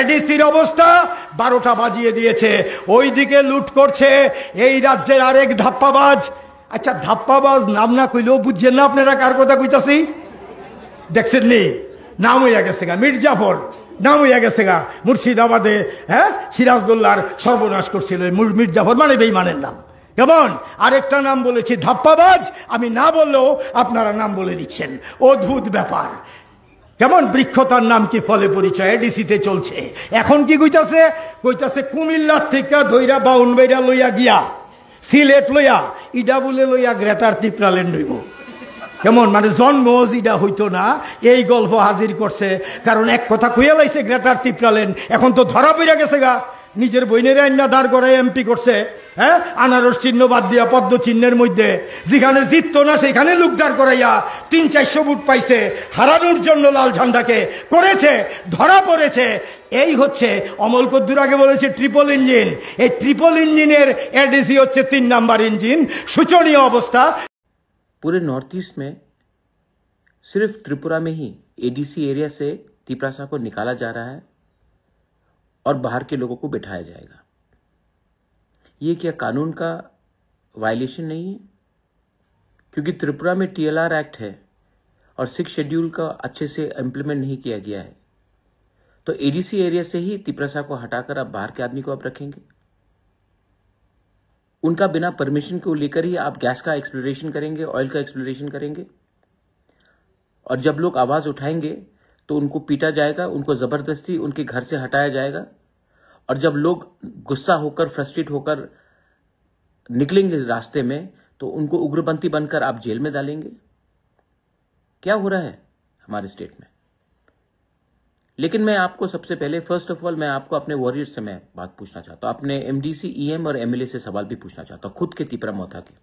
এডিসির অবস্থা 12টা বাজিয়ে দিয়েছে। ওইদিকে লুট করছে এই রাজ্যের আরেক ধাপ্পাবাজ। আচ্ছা, ধাপ্পাবাজ নাম না কইলেও বুঝছেন না আপনারা কার কথা কইতাছি? দেখছেন নি, নাম হইয়া গেছে গা মির্জাফর, নাম হইয়া গেছে গা মুর্শিদাবাদে। হ্যাঁ, সিরাজদৌল্লার সর্বনাশ করছিল মির্জাফর, মানে বেঈমানের নাম। কেমন আরেকটা নাম বলেছি ধাপ্পাবাজ, আমি না বললেও আপনারা নাম বলে দিচ্ছেন। অদ্ভুত ব্যাপার। কেমন বৃক্ষতার নাম কি ফলে পরিচয় এডিসিতে চলছে। এখন কি কইতাছে? কইতাছে কুমিল্লার থেকে ধইরা বাউনবাইরা লইয়া গিয়া সিলেট লইয়া ইডা বলে লইয়া গ্রেটার টিপরালেন নইব। কেমন মানে জন্ম ইডা হইতো না, এই গল্প হাজির করছে। কারণ এক কথা কইয়া লাইছে গ্রেটার টিপরালেন, এখন তো ধরা পড়া গেছে গা। নিজের বইনের আইনা দাঁড় করায় এমপি করছে। হ্যাঁ, আনারস চিহ্ন বাদ দিয়া পদ্ম চিহ্নের মধ্যে যেখানে জিততো না সেখানে লোক দাঁড় করাইয়া 300-400 ভোট পাইছে, হারানোর জন্য লাল ঝান্ডাকে করেছে, ধরা পড়েছে। এই হচ্ছে অমল কদ্দুর আগে বলেছে ট্রিপল ইঞ্জিন। এই ট্রিপল ইঞ্জিনের এডিসি হচ্ছে 3 নাম্বার ইঞ্জিন। শোচনীয় অবস্থা। पूरे नॉर्थ ईस्ट में सिर्फ त्रिपुरा में ही एडीसी एरिया से तिपरासा को निकाला जा रहा है और बाहर के लोगों को बिठाया जाएगा। ये क्या कानून का वायलेशन नहीं है? क्योंकि त्रिपुरा में टीएलआर एक्ट है और 6 शेड्यूल का अच्छे से इम्प्लीमेंट नहीं किया गया है, तो एडीसी एरिया से ही तिपरासा को हटाकर आप बाहर के आदमी को आप रखेंगे। उनका बिना परमिशन को लेकर ही आप गैस का एक्सप्लोरेशन करेंगे, ऑयल का एक्सप्लोरेशन करेंगे, और जब लोग आवाज उठाएंगे तो उनको पीटा जाएगा, उनको जबरदस्ती उनके घर से हटाया जाएगा, और जब लोग गुस्सा होकर फ्रस्ट्रेट होकर निकलेंगे रास्ते में तो उनको उग्रपंथी बनकर आप जेल में डालेंगे। क्या हो रहा है हमारे स्टेट में? लेकिन मैं आपको सबसे पहले फर्स्ट ऑफ ऑल मैं आपको अपने वॉरियर्स से मैं बात पूछना चाहता हूं, अपने एमडीसी, ईएम और एमएलए से सवाल भी पूछना चाहता हूं, खुद के तिपरा मोथा के।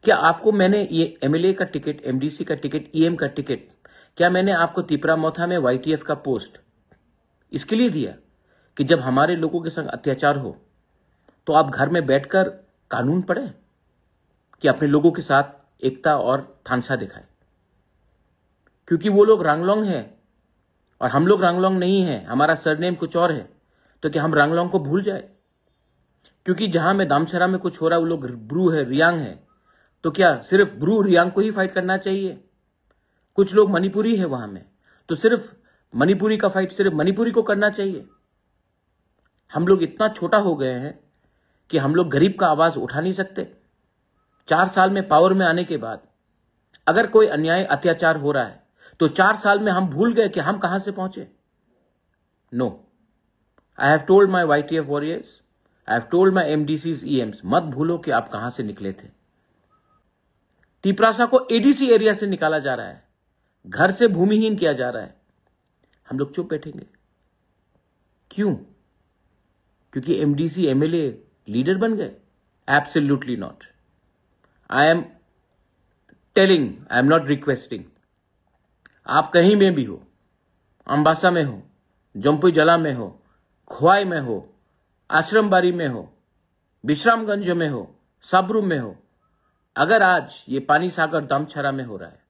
क्या आपको मैंने ये एमएलए का टिकट, एमडीसी का टिकट, ईएम का टिकट, क्या मैंने आपको तिपरा मोथा में वाईटीएफ का पोस्ट इसके लिए दिया कि जब हमारे लोगों के संग अत्याचार हो तो आप घर में बैठकर कानून पढ़े, कि अपने लोगों के साथ एकता और थानसा दिखाए? क्योंकि वो लोग रांगलोंग है और हम लोग रांगलोंग नहीं है, हमारा सरनेम कुछ और है, तो क्या हम रांगलोंग को भूल जाए? क्योंकि जहां में दामचरा में कुछ हो रहा है वो लोग ब्रू है, रियांग है, तो क्या सिर्फ ब्रू रियांग को ही फाइट करना चाहिए? कुछ लोग मणिपुरी है वहां में, तो सिर्फ मणिपुरी का फाइट सिर्फ मणिपुरी को करना चाहिए? हम लोग इतना छोटा हो गए हैं कि हम लोग गरीब का आवाज उठा नहीं सकते। 4 साल में पावर में आने के बाद अगर कोई अन्याय अत्याचार हो रहा है तो 4 साल में हम भूल गए कि हम कहां से पहुंचे? No, I have told my YTF warriors, I have told my MDCs, EMs, मत भूलो कि आप कहां से निकले थे। तिपरासा को एडीसी एरिया से निकाला जा रहा है, घर से भूमिहीन किया जा रहा है, हम लोग चुप बैठेंगे? क्यों? क्योंकि एमडीसी एमएलए लीडर बन गए? Absolutely not. I am telling, I am not requesting. आप कहीं में भी हो, अंबासा में हो, जम्पुई जला में हो, खोवाई में हो, आश्रमबारी में हो, विश्रामगंज में हो, सबरूम में हो, अगर आज ये पानी सागर दामचरा में हो रहा है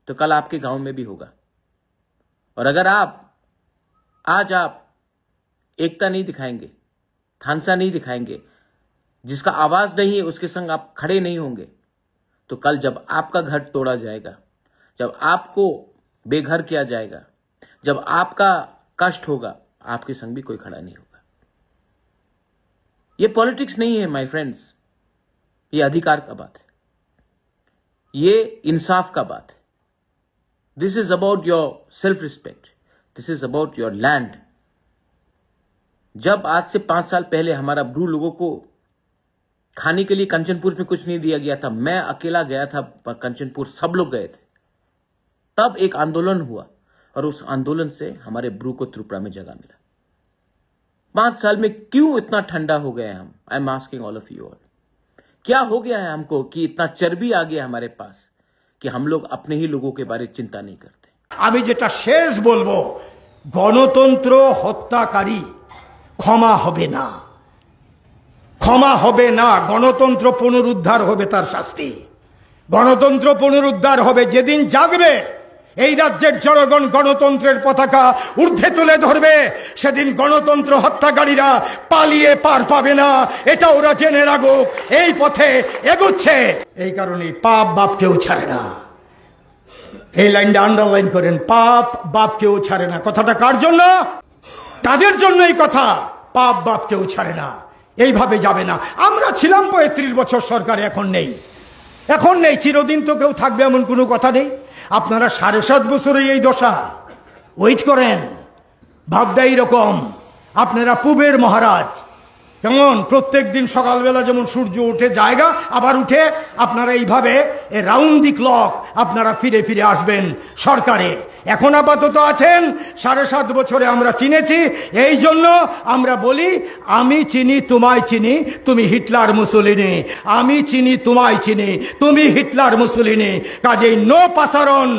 तो कल आपके गांव में भी होगा। और अगर आज आप एकता नहीं दिखाएंगे, थानसा नहीं दिखाएंगे, जिसका आवाज नहीं है उसके संग आप खड़े नहीं होंगे, तो कल जब आपका घर तोड़ा जाएगा, जब आपको बेघर किया जाएगा, जब आपका कष्ट होगा, आपके संग भी कोई खड़ा नहीं होगा। ये पॉलिटिक्स नहीं है माय फ्रेंड्स, ये अधिकार का बात है, ये इंसाफ का बात है। This is about your self respect, this is about your land. जब आज से 5 साल पहले हमारा ब्रू लोगों को खाने के लिए कंचनपुर में कुछ नहीं दिया गया था, मैं अकेला गया था कंचनपुर, सब लोग गए थे, तब एक आंदोलन हुआ और उस आंदोलन से हमारे ब्रू को त्रिपुरा में जगह मिला। 5 साल में क्यों इतना ठंडा हो गए हम? I am asking all of you all, क्या हो गया है हमको कि इतना चर्बी आ गया हमारे पास कि हम लोग अपने ही लोगों के बारे में चिंता नहीं करते? আমি যেটা শেষ বলবো, গণতন্ত্র হত্যাকারী ক্ষমা হবে না, ক্ষমা হবে না। গণতন্ত্র পুনরুদ্ধার হবে, তার শাস্তি। গণতন্ত্র পুনরুদ্ধার হবে যেদিন জাগবে এই রাজ্যের জনগণ গণতন্ত্রের পতাকা ঊর্ধ্বে তুলে ধরবে, সেদিন গণতন্ত্র হত্যাকারীরা পালিয়ে পার পাবে না, এটা ওরা জেনে রাখুক। এই পথে এগুচ্ছে। এই কারণে পাপ বাপ কেউ ছাড়ে না। এই লাইনটা আন্ডারলাইন করেন, পাপ বাপ কেউ ছাড়ে না। কথাটা কার জন্য? তাদের জন্য এই কথা, পাপ বাপ কেউ ছাড়ে না। এইভাবে যাবে না। আমরা ছিলাম 35 বছর সরকারে, এখন নেই, এখন নেই, চিরদিন তো কেউ থাকবে এমন কোনো কথা নেই। আপনারা 7.5 বছরে এই দশা, ওয়েট করেন। ভাবটা এইরকম, আপনারা পূবের মহারাজ, কেমন প্রত্যেক দিন সকালবেলা যেমন সূর্য উঠে জায়গা আবার উঠে, আপনারা এইভাবে রাউন্ড দি ক্লক আপনারা ফিরে ফিরে আসবেন সরকারে। এখন আপাতত আছেন, 7.5 বছরে আমরা চিনেছি। এই জন্য আমরা বলি, আমি চিনি তোমায় চিনি, তুমি হিটলার মুসলিনি, আমি চিনি তোমায় চিনি, তুমি হিটলার মুসলিনি। কাজেই নো পাসারণ।